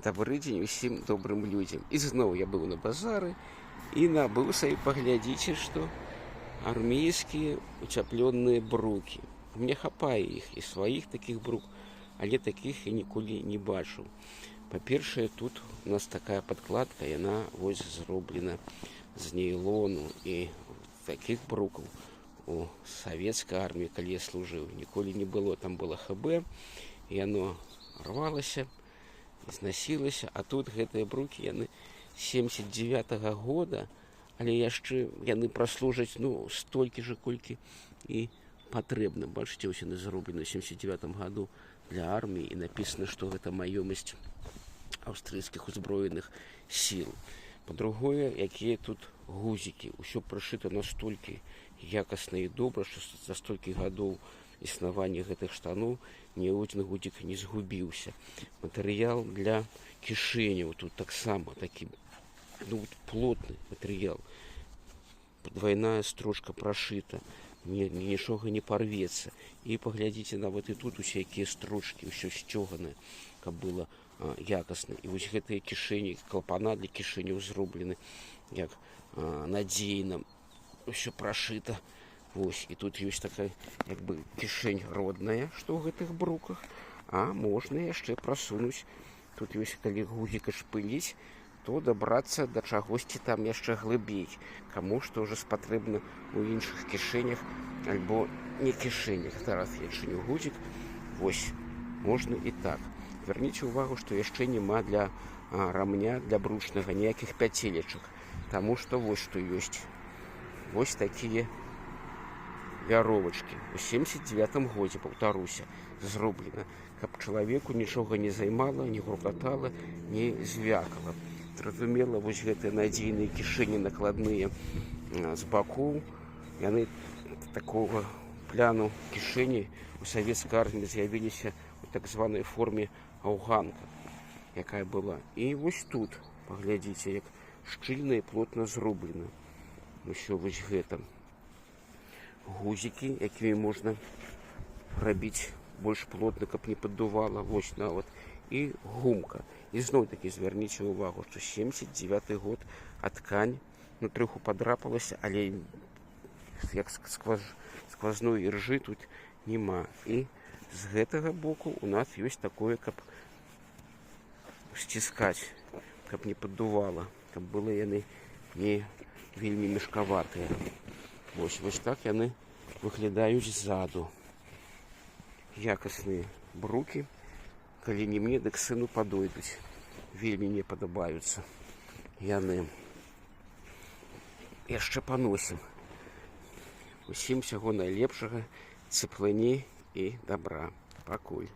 Добрый дзень усім добрым людзям. І зноў я быў на базары і набыў сабе, паглядзіце, што армейскія уцяплёныя брукі. Мне хапае іх і сваіх такіх брук, але такіх я ніколі не бачыў. Па-першае, тут у нас такая падкладка, яна вось зроблена з нейлону, і такіх брукаў у савецкай арміі, калі я служыў, ніколі не было. Там было ХБ, і яно рвалася, зносілася, а тут гэтыя брукі, яны 79-го года, але яшчэ яны праслужаць, столькі ж, колькі і патрэбна. Бачыце, ось яны зроблены ў 79-м году для арміі, і напісана, што гэта маёмасць аўстрыйскіх узброеных сіл. Па-другое, якія тут гузікі. Усё прышыта настолькі якасна і добра, што за столькі гадоў існавання гэтых штаноў ні адзін гудзік не згубіўся. Матэрыял для кішэняў тут таксама такі плотны матэрыял. Двайная строчка прашыта, нічога не парвецца. І паглядзіце, нават і тут усе якія строчкі, ўсё сцёганае, каб было якасна. І вось гэтыя кішэні, клапана для кішэняў зроблены як надзейна, ўсё прашыта. Вось, і тут ёсць такая, як бы, кішэнь родная, што ў гэтых бруках, а можна яшчэ прасунуць. Тут ёсць, калі гузіка шпыліць, то дабрацца да чагосьці там яшчэ глыбей, каму што ўжо спатрэбна ў іншых кішэнях альбо не кішэнях. Зараз я чыню гузік. Вось, можна і так. Звярніце ўвагу, што яшчэ няма для рамня, для бручнага ніякіх пяцелечак, таму што вось што ёсць. Вось такія вяровачкі. У 79-м годзе, паўтаруся, зроблена, каб чалавеку нічога не займала, не грукатала, не звякала. Зразумела, вось гэтыя надзейныя кішэні накладныя з бакоў, яны такога пляну кішэні у савецкай арміі з'явіліся у так званай форме аўганка, якая была. І вось тут, паглядзіце, як шчыльна і плотна зроблена. Усё вось гэта. Гузікі, якімі можна рабіць больш плотна, каб не паддувала, вось нават, і гумка. І зноў такі звярніце ўвагу, што 79-й год, а ткань троху падрапалася, але як сквозной іржы тут няма. І з гэтага боку у нас ёсць такое, каб сціскаць, каб не паддувала, каб было яны не вельмі мешкаватыя. Вось так яны выглядаюць ззаду. Якасныя брукі, калі не мне, дык сыну падойдуць. Вельмі мне падабаюцца яны. Яшчэ паносім. Усім усяго найлепшага, цеплыні і добра. Пакуль.